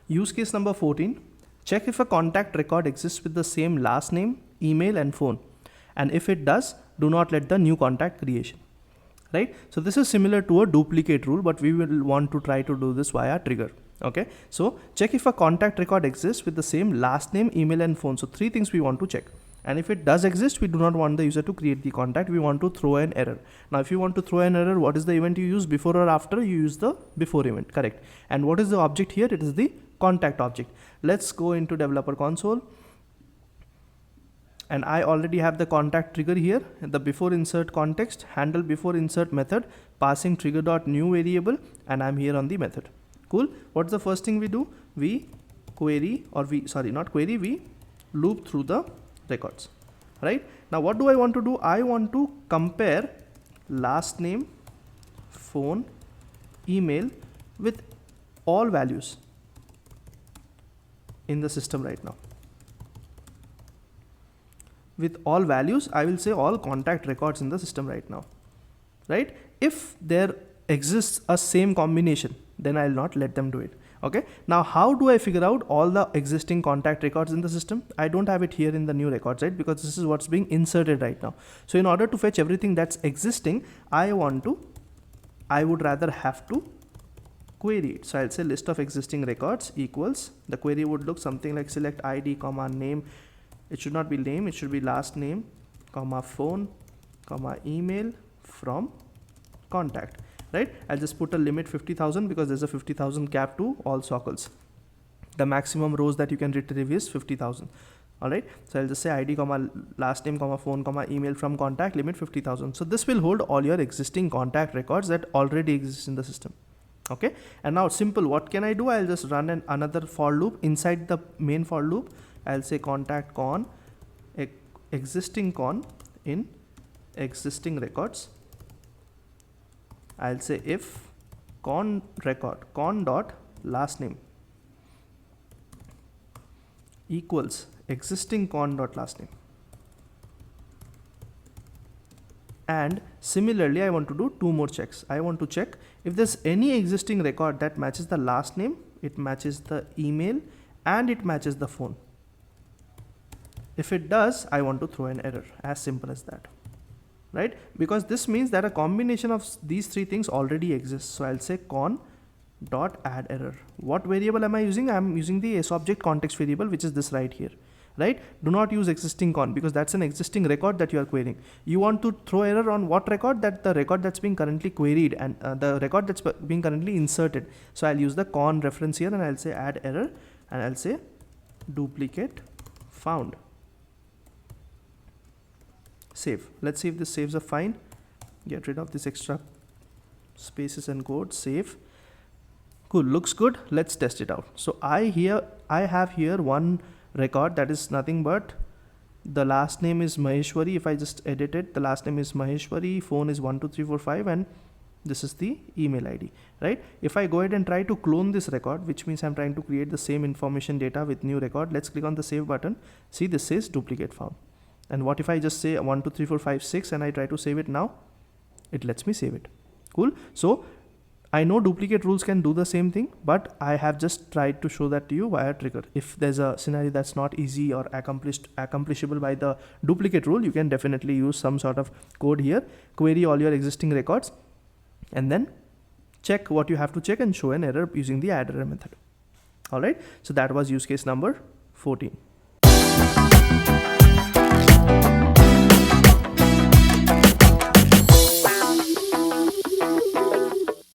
Use case number 14. Check if a contact record exists with the same last name, email and phone. And if it does, do not let the new contact creation. Right? So this is similar to a duplicate rule, but we will want to try to do this via trigger. Okay. So check if a contact record exists with the same last name, email and phone. So 3 things we want to check. And if it does exist, we do not want the user to create the contact. We want to throw an error. Now, if you want to throw an error, what is the event you use, before or after? You use the before event, correct? And what is the object here? It is the contact object. Let's go into developer console. And I already have the contact trigger here, the before insert context, handle before insert method, passing trigger.new variable, and I'm here on the method. Cool. What's the first thing we do? We query, or we loop through the records. Right? Now what do I want to do? I want to compare last name, phone, email with all values in the system right now. With all values, I will say all contact records in the system right now. Right? If there exists a same combination, then I'll not let them do it. Okay. Now, how do I figure out all the existing contact records in the system? I don't have it here in the new records, right? Because this is what's being inserted right now. So in order to fetch everything that's existing, I would rather have to query it. So I'll say list of existing records equals, the query would look something like select ID, comma name. It should not be name, it should be last name, comma phone, comma email from contact. Right? I'll just put a limit 50,000 because there's a 50,000 cap to all sockles. The maximum rows that you can retrieve is 50,000. All right. So I'll just say ID, comma last name, comma phone, comma email from contact, limit 50,000. So this will hold all your existing contact records that already exist in the system. Okay. And now simple, what can I do? I'll just run another for loop inside the main for loop. I'll say contact con existing con in existing records. I'll say if con record con dot last name equals existing con dot last name. And similarly, I want to do 2 more checks. I want to check if there's any existing record that matches the last name, it matches the email, and it matches the phone. If it does, I want to throw an error. As simple as that. Right? Because this means that a combination of these 3 things already exists. So I'll say con dot add error. What variable am I using? I'm using the SObject context variable, which is this right here. Right? Do not use existing con because that's an existing record that you are querying. You want to throw error on what record? That the record that's being currently queried and the record that's being currently inserted. So I'll use the con reference here and I'll say add error and I'll say duplicate found. Save. Let's see if this saves are fine. Get rid of this extra spaces and code. Save. Cool. Looks good. Let's test it out. So I have here one record that is nothing but the last name is Maheshwari. If I just edit it, the last name is Maheshwari, phone is 12345 and this is the email ID, right? If I go ahead and try to clone this record, which means I'm trying to create the same information data with new record. Let's click on the save button. See, this says duplicate found. And what if I just say 1 2 3 4 5 6 and I try to save it now? It lets me save it. Cool. So I know duplicate rules can do the same thing, but I have just tried to show that to you via trigger. If there's a scenario that's not easy or accomplishable by the duplicate rule, you can definitely use some sort of code here, query all your existing records, and then check what you have to check and show an error using the add error method. All right. So that was use case number 14.